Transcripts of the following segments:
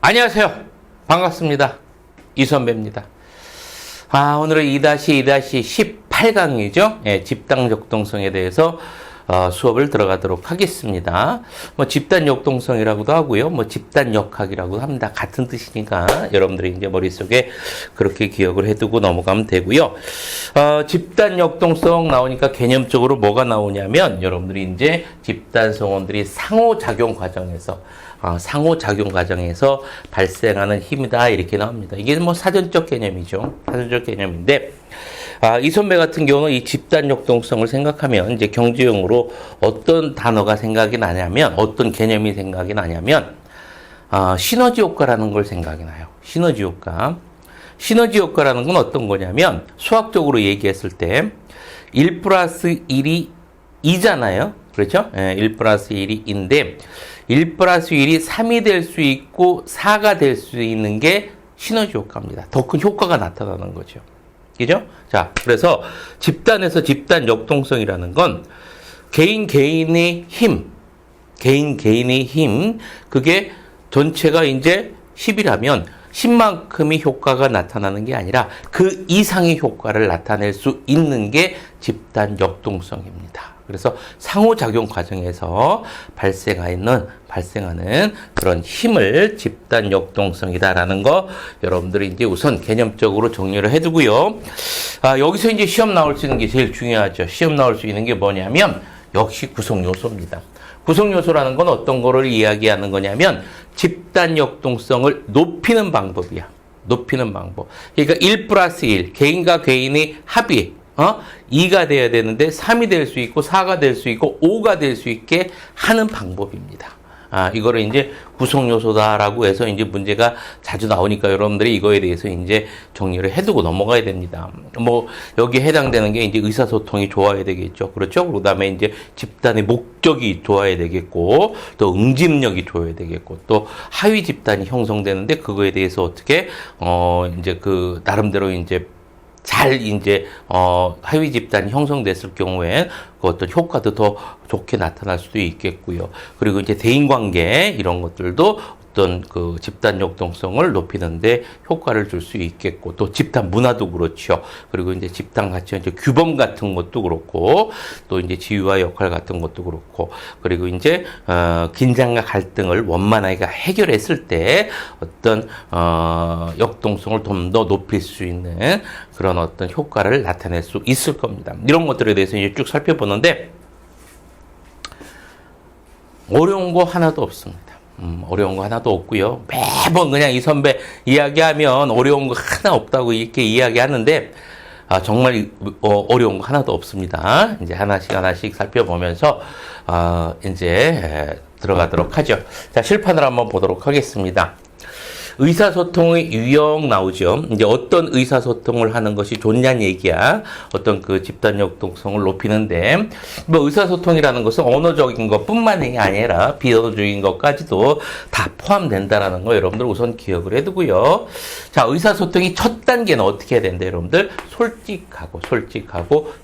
안녕하세요. 반갑습니다. 이선배입니다. 오늘은 2-2-18강이죠. 예, 집단 역동성에 대해서 수업을 들어가도록 하겠습니다. 집단 역동성이라고도 하고요. 집단 역학이라고도 합니다. 같은 뜻이니까 여러분들이 이제 머릿속에 그렇게 기억을 해두고 넘어가면 되고요. 집단 역동성 나오니까 개념적으로 뭐가 나오냐면 여러분들이 이제 집단 성원들이 상호작용 과정에서 발생하는 힘이다 이렇게 나옵니다. 이게 사전적 개념이죠. 사전적 개념인데 이선배 같은 경우는 이 집단 역동성을 생각하면 이제 경제용어로 어떤 단어가 생각이 나냐면 어떤 개념이 생각이 나냐면 시너지 효과라는 걸 생각이 나요. 시너지 효과. 시너지 효과라는 건 어떤 거냐면 수학적으로 얘기했을 때 1 플러스 1이 2잖아요. 그렇죠? 1 플러스 1이 2인데 1 플러스 1이 3이 될 수 있고 4가 될 수 있는 게 시너지 효과입니다. 더 큰 효과가 나타나는 거죠. 그죠? 자, 그래서 집단에서 집단 역동성이라는 건 개인의 힘, 그게 전체가 이제 10이라면 10만큼의 효과가 나타나는 게 아니라 그 이상의 효과를 나타낼 수 있는 게 집단 역동성입니다. 그래서 상호작용 과정에서 발생하는 그런 힘을 집단 역동성이다라는 거 여러분들이 이제 우선 개념적으로 정리를 해두고요. 여기서 이제 시험 나올 수 있는 게 제일 중요하죠. 시험 나올 수 있는 게 뭐냐면 역시 구성 요소입니다. 구성 요소라는 건 어떤 거를 이야기하는 거냐면 집단 역동성을 높이는 방법이야. 높이는 방법. 그러니까 1 플러스 1, 개인과 개인의 합이 2가 돼야 되는데 3이 될 수 있고 4가 될 수 있고 5가 될 수 있게 하는 방법입니다. 이거를 이제 구성 요소다라고 해서 이제 문제가 자주 나오니까 여러분들이 이거에 대해서 이제 정리를 해두고 넘어가야 됩니다. 여기에 해당되는 게 이제 의사소통이 좋아야 되겠죠. 그렇죠? 그 다음에 이제 집단의 목적이 좋아야 되겠고, 또 응집력이 좋아야 되겠고, 또 하위 집단이 형성되는데 그거에 대해서 어떻게, 이제 나름대로 이제 잘 하위 집단이 형성됐을 경우에 그 어떤 효과도 더 좋게 나타날 수도 있겠고요. 그리고 이제 대인관계 이런 것들도 어떤 그 집단 역동성을 높이는데 효과를 줄 수 있겠고, 또 집단 문화도 그렇죠. 그리고 이제 집단 가치, 이제 규범 같은 것도 그렇고, 또 이제 지위와 역할 같은 것도 그렇고, 그리고 이제 긴장과 갈등을 원만하게 해결했을 때 어떤 역동성을 좀 더 높일 수 있는 그런 어떤 효과를 나타낼 수 있을 겁니다. 이런 것들에 대해서 이제 쭉 살펴보는데 어려운 거 하나도 없습니다. 어려운 거 하나도 없고요. 매번 그냥 이 선배 이야기하면 어려운 거 하나 없다고 이렇게 이야기하는데 정말 어려운 거 하나도 없습니다. 이제 하나씩 살펴보면서 이제 들어가도록 하죠. 자, 실판을 한번 보도록 하겠습니다. 의사소통의 유형 나오죠. 이제 어떤 의사소통을 하는 것이 좋냐는 얘기야. 어떤 그 집단 역동성을 높이는데, 의사소통이라는 것은 언어적인 것뿐만이 아니라 비언어적인 것까지도 다 포함된다라는 거 여러분들 우선 기억을 해두고요. 자, 의사소통이 첫 단계는 어떻게 해야 된다, 여러분들? 솔직하고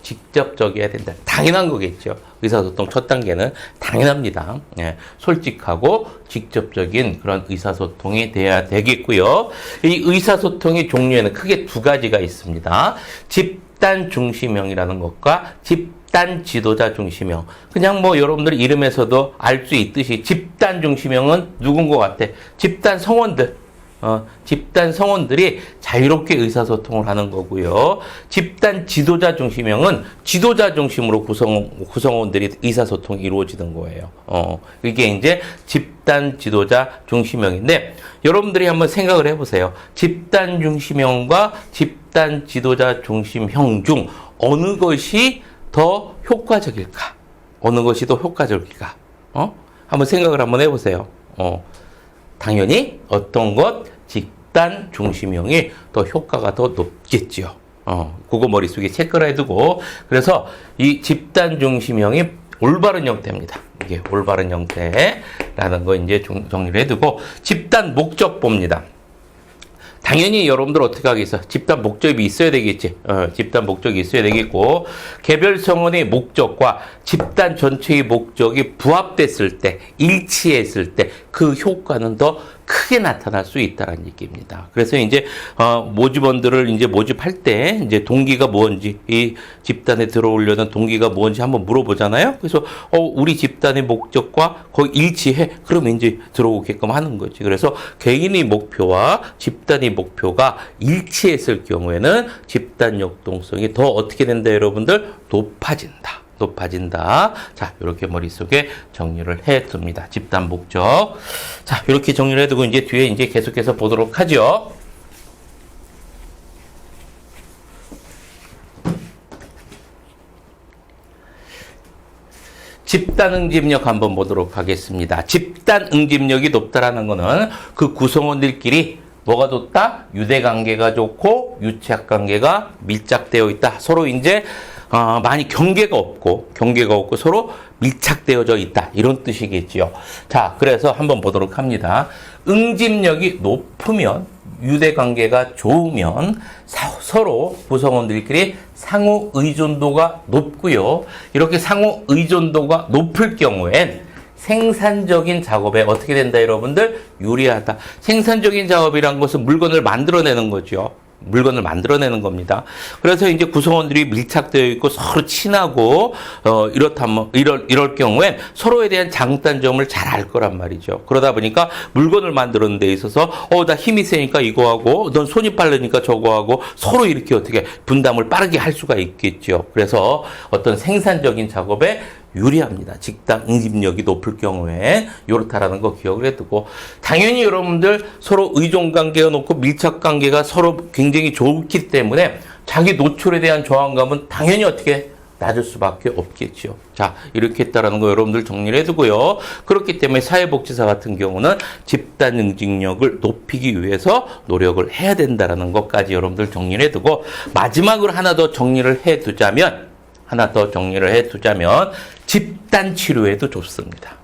직접적이어야 된다. 당연한 거겠죠. 의사소통 첫 단계는 당연합니다. 예, 솔직하고 직접적인 그런 의사소통이 돼야 되겠고요. 이 의사소통의 종류에는 크게 두 가지가 있습니다. 집단 중심형이라는 것과 집단 지도자 중심형. 그냥 여러분들 이름에서도 알 수 있듯이 집단 중심형은 누군 것 같아? 집단 성원들. 집단 성원들이 자유롭게 의사소통을 하는 거고요. 집단 지도자 중심형은 지도자 중심으로 구성원들이 의사소통이 이루어지는 거예요. 이게 이제 집단 지도자 중심형인데 여러분들이 한번 생각을 해보세요. 집단 중심형과 집단 지도자 중심형 중 어느 것이 더 효과적일까? 한번 생각을 한번 해보세요. 당연히 어떤 것 집단 중심형이 더 효과가 더 높겠죠. 그거 머릿속에 체크를 해두고, 그래서 이 집단 중심형이 올바른 형태입니다. 이게 올바른 형태라는 거 이제 정리를 해두고, 집단 목적보입니다. 당연히 여러분들 어떻게 하겠어? 집단 목적이 있어야 되겠지. 집단 목적이 있어야 되겠고, 개별 성원의 목적과 집단 전체의 목적이 부합됐을 때, 일치했을 때 그 효과는 더 크게 나타날 수 있다는 얘기입니다. 그래서 이제 모집원들을 이제 모집할 때 이제 동기가 뭔지, 이 집단에 들어오려는 동기가 뭔지 한번 물어보잖아요. 그래서 우리 집단의 목적과 거의 일치해. 그러면 이제 들어오게끔 하는 거지. 그래서 개인의 목표와 집단의 목표가 일치했을 경우에는 집단 역동성이 더 어떻게 된다, 여러분들? 높아진다. 자, 이렇게 머릿속에 정리를 해 둡니다. 집단 목적. 자, 이렇게 정리를 해두고 이제 뒤에 이제 계속해서 보도록 하죠. 집단 응집력 한번 보도록 하겠습니다. 집단 응집력이 높다라는 거는 그 구성원들끼리 뭐가 좋다? 유대 관계가 좋고 유착 관계가 밀착되어 있다. 서로 이제 많이 경계가 없고 서로 밀착되어져 있다. 이런 뜻이겠지요. 자, 그래서 한번 보도록 합니다. 응집력이 높으면, 유대관계가 좋으면 서로 구성원들끼리 상호 의존도가 높고요. 이렇게 상호 의존도가 높을 경우엔 생산적인 작업에 어떻게 된다, 여러분들? 유리하다. 생산적인 작업이란 것은 물건을 만들어내는 거죠. 물건을 만들어내는 겁니다. 그래서 이제 구성원들이 밀착되어 있고 서로 친하고 이렇다면 이럴 경우엔 서로에 대한 장단점을 잘 알 거란 말이죠. 그러다 보니까 물건을 만드는 데 있어서 나 힘이 세니까 이거 하고 넌 손이 빠르니까 저거 하고 서로 이렇게 어떻게 분담을 빠르게 할 수가 있겠죠. 그래서 어떤 생산적인 작업에 유리합니다. 집단 응집력이 높을 경우에 이렇다라는 거 기억을 해두고, 당연히 여러분들 서로 의존 관계가 높고 밀착 관계가 서로 굉장히 좋기 때문에 자기 노출에 대한 저항감은 당연히 어떻게 낮을 수밖에 없겠죠. 자, 이렇게 했다라는 거 여러분들 정리를 해두고요. 그렇기 때문에 사회복지사 같은 경우는 집단 응집력을 높이기 위해서 노력을 해야 된다라는 것까지 여러분들 정리를 해두고, 마지막으로 하나 더 정리를 해두자면 집단 치료에도 좋습니다.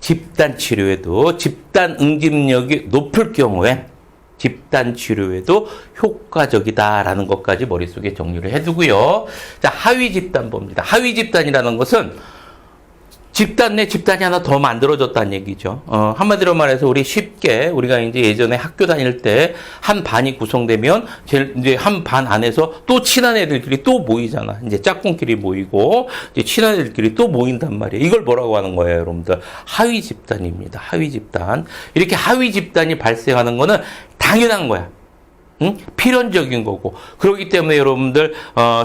집단 치료에도 집단 응집력이 높을 경우엔 집단 치료에도 효과적이다라는 것까지 머릿속에 정리를 해두고요. 자, 하위 집단 봅니다. 하위 집단이라는 것은 집단 내 집단이 하나 더 만들어졌다는 얘기죠. 한마디로 말해서 우리가 이제 예전에 학교 다닐 때 한 반이 구성되면 이제 한 반 안에서 또 친한 애들끼리 또 모이잖아. 이제 짝꿍끼리 모이고 이제 친한 애들끼리 또 모인단 말이에요. 이걸 뭐라고 하는 거예요, 여러분들? 하위 집단입니다. 하위 집단. 이렇게 하위 집단이 발생하는 거는 당연한 거야. 필연적인 거고. 그렇기 때문에 여러분들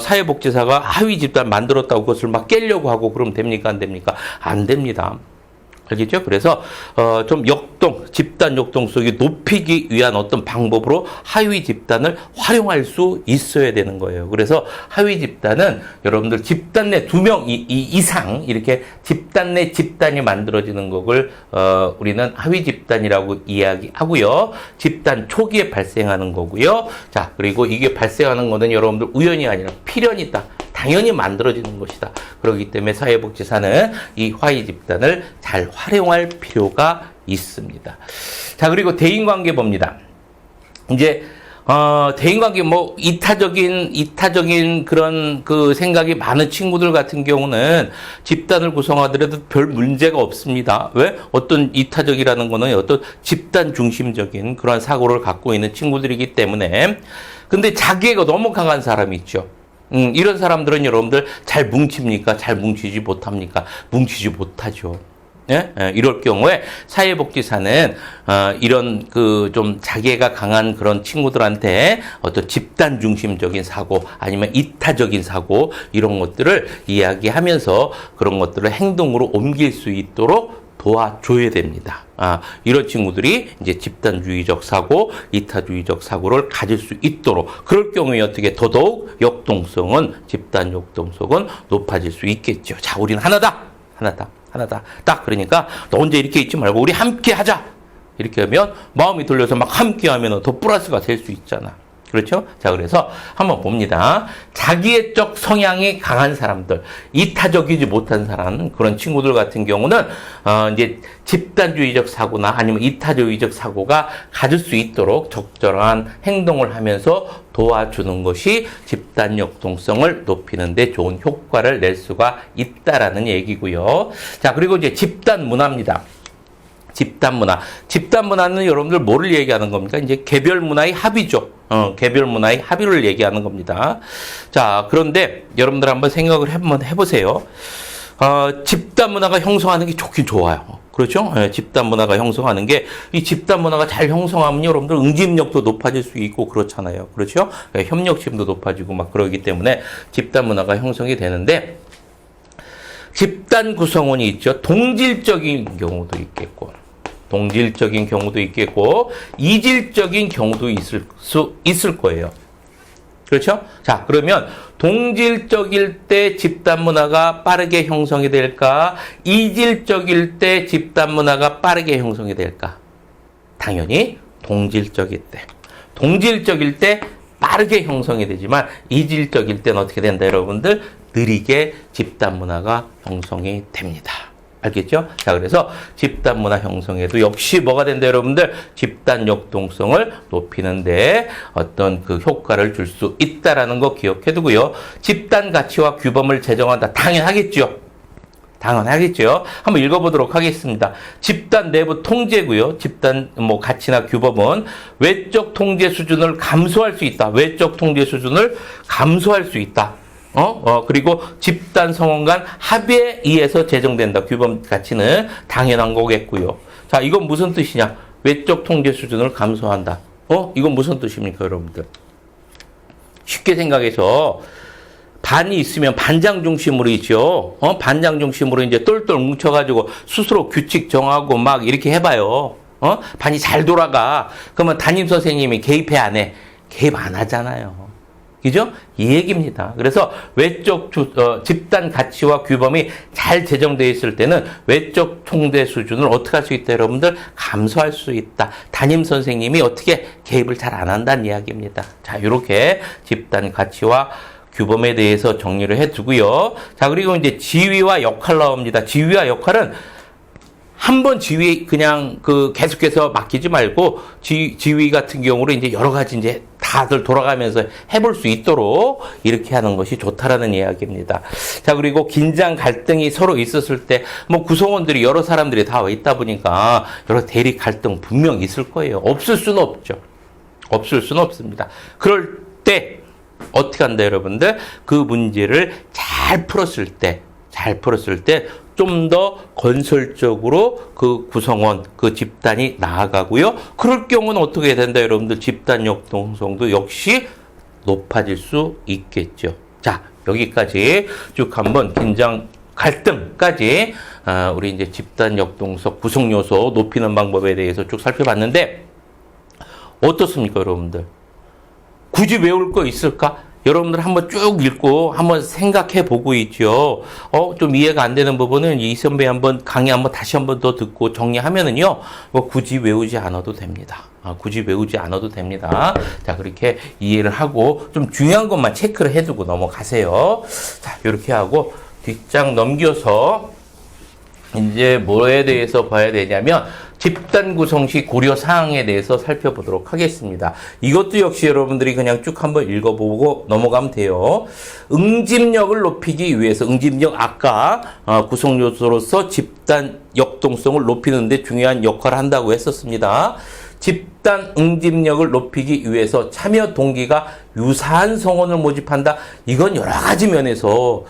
사회복지사가 하위 집단 만들었다고 그것을 막 깨려고 하고 그러면 됩니까? 안 됩니까? 안 됩니다. 알겠죠? 그래서 좀 집단 역동성이 높이기 위한 어떤 방법으로 하위 집단을 활용할 수 있어야 되는 거예요. 그래서 하위 집단은 여러분들 집단 내 2명 이상 이렇게 집단 내 집단이 만들어지는 것을 우리는 하위 집단이라고 이야기하고요. 집단 초기에 발생하는 거고요. 자, 그리고 이게 발생하는 거는 여러분들 우연이 아니라 필연이다. 당연히 만들어지는 것이다. 그렇기 때문에 사회복지사는 이 하위 집단을 잘 활용할 필요가 있습니다. 자, 그리고 대인관계 봅니다. 이제 대인관계 이타적인 그런 그 생각이 많은 친구들 같은 경우는 집단을 구성하더라도 별 문제가 없습니다. 왜? 어떤 이타적이라는 거는 어떤 집단 중심적인 그런 사고를 갖고 있는 친구들이기 때문에. 근데 자기애가 너무 강한 사람이 있죠. 이런 사람들은 여러분들 잘 뭉칩니까? 잘 뭉치지 못합니까? 뭉치지 못하죠. 예? 이럴 경우에 사회복지사는 이런 그 좀 자기애가 강한 그런 친구들한테 어떤 집단 중심적인 사고 아니면 이타적인 사고 이런 것들을 이야기하면서 그런 것들을 행동으로 옮길 수 있도록 도와줘야 됩니다. 이런 친구들이 이제 집단주의적 사고, 이타주의적 사고를 가질 수 있도록, 그럴 경우에 어떻게 더더욱 집단 역동성은 높아질 수 있겠죠. 자, 우리는 하나다. 딱 그러니까 너 혼자 이렇게 있지 말고 우리 함께 하자. 이렇게 하면 마음이 돌려서 막 함께 하면 더 플러스가 될 수 있잖아. 그렇죠? 자, 그래서 한번 봅니다. 자기애적 성향이 강한 사람들, 이타적이지 못한 사람, 그런 친구들 같은 경우는, 이제 집단주의적 사고나 아니면 이타주의적 사고가 가질 수 있도록 적절한 행동을 하면서 도와주는 것이 집단 역동성을 높이는 데 좋은 효과를 낼 수가 있다라는 얘기고요. 자, 그리고 이제 집단 문화입니다. 집단 문화. 집단 문화는 여러분들 뭐를 얘기하는 겁니까? 이제 개별 문화의 합의죠. 개별 문화의 합의를 얘기하는 겁니다. 자, 그런데 여러분들 한번 생각을 한번 해보세요. 집단 문화가 형성하는 게 좋긴 좋아요. 그렇죠? 집단 문화가 형성하는 게, 이 집단 문화가 잘 형성하면 여러분들 응집력도 높아질 수 있고 그렇잖아요. 그렇죠? 협력심도 높아지고 막 그러기 때문에 집단 문화가 형성이 되는데, 집단 구성원이 있죠. 동질적인 경우도 있겠고, 동질적인 경우도 있겠고, 이질적인 경우도 있을 거예요. 그렇죠? 자, 그러면 동질적일 때 집단 문화가 빠르게 형성이 될까? 이질적일 때 집단 문화가 빠르게 형성이 될까? 당연히 동질적일 때. 동질적일 때 빠르게 형성이 되지만 이질적일 때는 어떻게 된다, 여러분들? 느리게 집단 문화가 형성이 됩니다. 알겠죠? 자, 그래서 집단 문화 형성에도 역시 뭐가 된다, 여러분들? 집단 역동성을 높이는데 어떤 그 효과를 줄 수 있다라는 거 기억해 두고요. 집단 가치와 규범을 제정한다. 당연하겠죠? 당연하겠죠? 한번 읽어보도록 하겠습니다. 집단 내부 통제고요. 집단 가치나 규범은 외적 통제 수준을 감소할 수 있다. 외적 통제 수준을 감소할 수 있다. 그리고 집단 성원 간 합의에 의해서 제정된다. 규범 가치는 당연한 거겠고요. 자, 이건 무슨 뜻이냐? 외적 통제 수준을 감소한다. 이건 무슨 뜻입니까, 여러분들? 쉽게 생각해서 반이 있으면 반장 중심으로 있죠. 반장 중심으로 이제 똘똘 뭉쳐가지고 스스로 규칙 정하고 막 이렇게 해봐요. 반이 잘 돌아가. 그러면 담임 선생님이 개입해 안 해? 개입 안 하잖아요. 그죠? 이 얘기입니다. 그래서 외적 집단 가치와 규범이 잘 제정되어 있을 때는 외적 통제 수준을 어떻게 할 수 있다, 여러분들? 감소할 수 있다. 담임 선생님이 어떻게 개입을 잘 안 한다는 이야기입니다. 자, 이렇게 집단 가치와 규범에 대해서 정리를 해두고요. 자, 그리고 이제 지위와 역할 나옵니다. 지위와 역할은 한 번 지위 그냥 계속해서 맡기지 말고 지위 같은 경우로 이제 여러 가지 이제 다들 돌아가면서 해볼 수 있도록 이렇게 하는 것이 좋다라는 이야기입니다. 자, 그리고 긴장 갈등이 서로 있었을 때 구성원들이 여러 사람들이 다 와 있다 보니까 여러 대립 갈등 분명 있을 거예요. 없을 수는 없죠. 없을 수는 없습니다. 그럴 때 어떻게 한다, 여러분들? 그 문제를 잘 풀었을 때 좀 더 건설적으로 그 구성원, 그 집단이 나아가고요. 그럴 경우는 어떻게 된다, 여러분들? 집단 역동성도 역시 높아질 수 있겠죠. 자, 여기까지 쭉 한번 긴장 갈등까지 우리 이제 집단 역동성 구성 요소 높이는 방법에 대해서 쭉 살펴봤는데 어떻습니까, 여러분들? 굳이 외울 거 있을까? 여러분들 한번 쭉 읽고 한번 생각해 보고 있죠. 좀 이해가 안 되는 부분은 이 선배 강의 다시 한번 더 듣고 정리하면은요, 굳이 외우지 않아도 됩니다. 굳이 외우지 않아도 됩니다. 자, 그렇게 이해를 하고 좀 중요한 것만 체크를 해두고 넘어가세요. 자, 이렇게 하고 뒷장 넘겨서 이제 뭐에 대해서 봐야 되냐면 집단 구성 시 고려 사항에 대해서 살펴보도록 하겠습니다. 이것도 역시 여러분들이 그냥 쭉 한번 읽어보고 넘어가면 돼요. 응집력을 높이기 위해서 응집력 아까 구성 요소로서 집단 역동성을 높이는 데 중요한 역할을 한다고 했었습니다. 집단 응집력을 높이기 위해서 참여 동기가 유사한 성원을 모집한다. 이건 여러 가지 면에서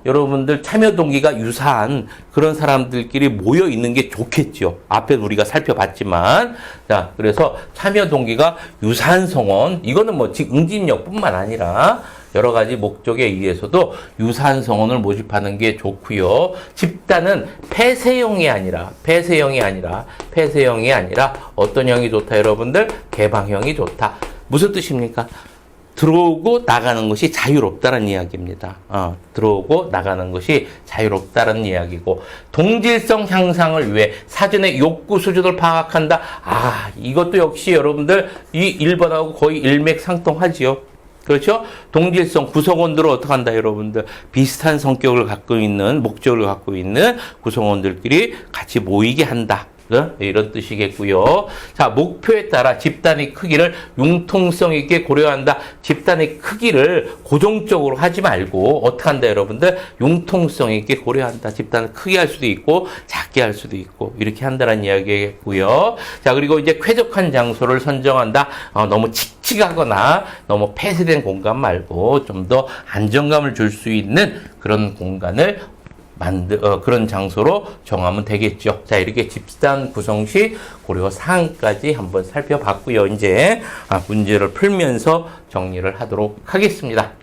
여러분들 참여 동기가 유사한 그런 사람들끼리 모여 있는 게 좋겠죠. 앞에 우리가 살펴봤지만. 자, 그래서 참여 동기가 유사한 성원, 이거는 응집력뿐만 아니라 여러 가지 목적에 의해서도 유사한 성원을 모집하는 게 좋고요. 집단은 폐쇄형이 아니라 어떤 형이 좋다, 여러분들? 개방형이 좋다. 무슨 뜻입니까? 들어오고 나가는 것이 자유롭다는 이야기입니다. 들어오고 나가는 것이 자유롭다는 이야기고, 동질성 향상을 위해 사전에 욕구 수준을 파악한다. 이것도 역시 여러분들 이 1번하고 거의 일맥상통하지요. 그렇죠? 동질성 구성원들을 어떻게 한다, 여러분들? 비슷한 성격을 갖고 있는, 목적을 갖고 있는 구성원들끼리 같이 모이게 한다. 이런 뜻이겠고요. 자, 목표에 따라 집단의 크기를 융통성 있게 고려한다. 집단의 크기를 고정적으로 하지 말고 어떻게 한다, 여러분들? 융통성 있게 고려한다. 집단을 크게 할 수도 있고 작게 할 수도 있고 이렇게 한다는 이야기겠고요. 자, 그리고 이제 쾌적한 장소를 선정한다. 너무 칙칙하거나 너무 폐쇄된 공간 말고 좀 더 안정감을 줄 수 있는 그런 공간을 그런 장소로 정하면 되겠죠. 자, 이렇게 집단 구성 시 고려 사항까지 한번 살펴봤고요. 이제 문제를 풀면서 정리를 하도록 하겠습니다.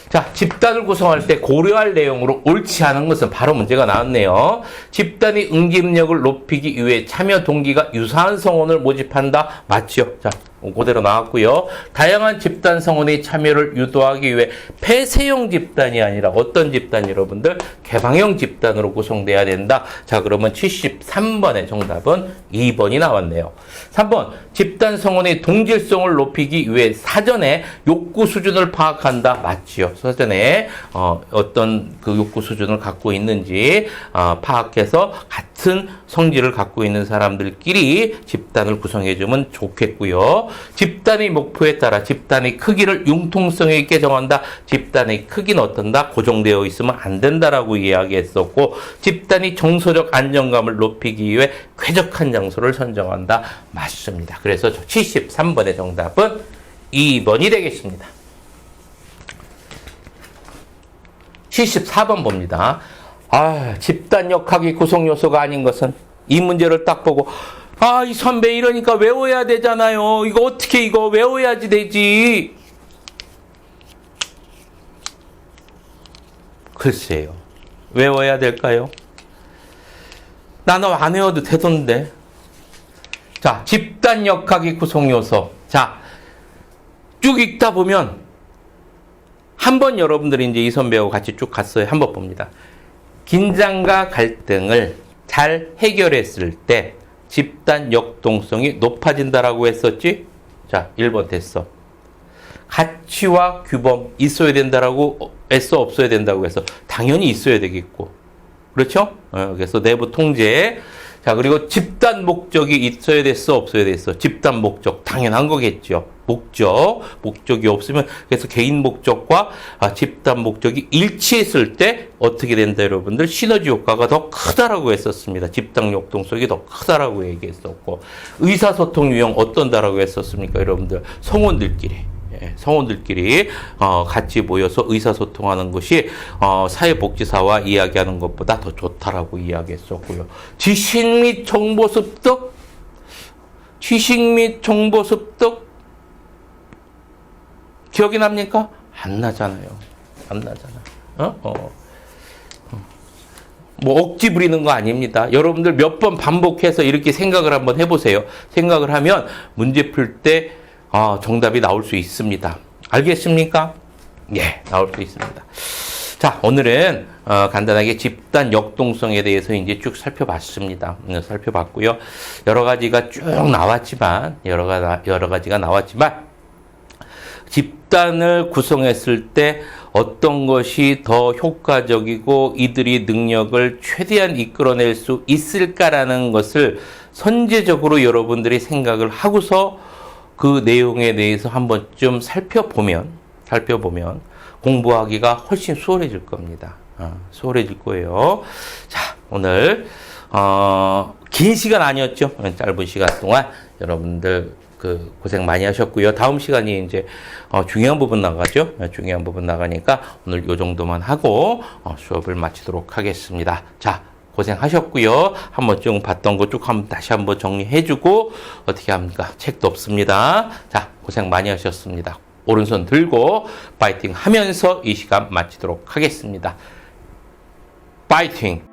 자, 집단을 구성할 때 고려할 내용으로 옳지 않은 것은 바로 문제가 나왔네요. 집단의 응집력을 높이기 위해 참여 동기가 유사한 성원을 모집한다. 맞죠? 자, 그대로 나왔고요. 다양한 집단 성원의 참여를 유도하기 위해 폐쇄형 집단이 아니라 어떤 집단, 여러분들? 개방형 집단으로 구성돼야 된다. 자, 그러면 73번의 정답은 2번이 나왔네요. 3번, 집단 성원의 동질성을 높이기 위해 사전에 욕구 수준을 파악한다. 맞지요? 사전에 어떤 그 욕구 수준을 갖고 있는지 파악해서 같은 성질을 갖고 있는 사람들끼리 집단을 구성해주면 좋겠고요. 집단의 목표에 따라 집단의 크기를 융통성 있게 정한다. 집단의 크기는 어떤다? 고정되어 있으면 안 된다라고 이야기했었고, 집단이 정서적 안정감을 높이기 위해 쾌적한 장소를 선정한다. 맞습니다. 그래서 73번의 정답은 2번이 되겠습니다. 74번 봅니다. 집단 역학이 구성 요소가 아닌 것은, 이 문제를 딱 보고 이 선배 이러니까 외워야 되잖아요. 이거 어떻게 이거 외워야지 되지. 글쎄요. 외워야 될까요? 나는 안 외워도 되던데. 자, 집단 역학의 구성 요소. 자, 쭉 읽다 보면 한번 여러분들이 이제 이 선배하고 같이 쭉 갔어요. 한번 봅니다. 긴장과 갈등을 잘 해결했을 때 집단 역동성이 높아진다라고 했었지? 자, 1번 됐어. 가치와 규범 있어야 된다라고 했어, 없어야 된다고 해서 당연히 있어야 되겠고. 그렇죠? 그래서 내부 통제. 자, 그리고 집단 목적이 있어야 됐어, 없어야 됐어. 집단 목적 당연한 거겠죠. 목적이 없으면, 그래서 개인 목적과 집단 목적이 일치했을 때 어떻게 된다, 여러분들? 시너지 효과가 더 크다라고 했었습니다. 집단 역동성이 더 크다라고 얘기했었고, 의사소통 유형 어떤다라고 했었습니까, 여러분들? 성원들끼리 같이 모여서 의사소통하는 것이 사회복지사와 이야기하는 것보다 더 좋다라고 이야기했었고요. 지식 및 정보 습득 기억이 납니까? 안 나잖아요. 뭐 억지 부리는 거 아닙니다. 여러분들 몇 번 반복해서 이렇게 생각을 한번 해보세요. 생각을 하면 문제 풀 때 정답이 나올 수 있습니다. 알겠습니까? 예, 나올 수 있습니다. 자, 오늘은 간단하게 집단 역동성에 대해서 이제 쭉 살펴봤습니다. 살펴봤고요. 여러 가지가 쭉 나왔지만, 여러 가지가 나왔지만, 집단을 구성했을 때 어떤 것이 더 효과적이고 이들이 능력을 최대한 이끌어낼 수 있을까라는 것을 선제적으로 여러분들이 생각을 하고서 그 내용에 대해서 한번 좀 살펴보면 공부하기가 훨씬 수월해질 겁니다. 수월해질 거예요. 자, 오늘 긴 시간 아니었죠? 짧은 시간 동안 여러분들 고생 많이 하셨고요. 다음 시간이 이제 중요한 부분 나가죠. 중요한 부분 나가니까 오늘 요 정도만 하고 수업을 마치도록 하겠습니다. 자, 고생하셨고요. 한번 쭉 봤던 거 쭉 다시 한번 정리해주고 어떻게 합니까? 책도 없습니다. 자, 고생 많이 하셨습니다. 오른손 들고 파이팅 하면서 이 시간 마치도록 하겠습니다. 파이팅!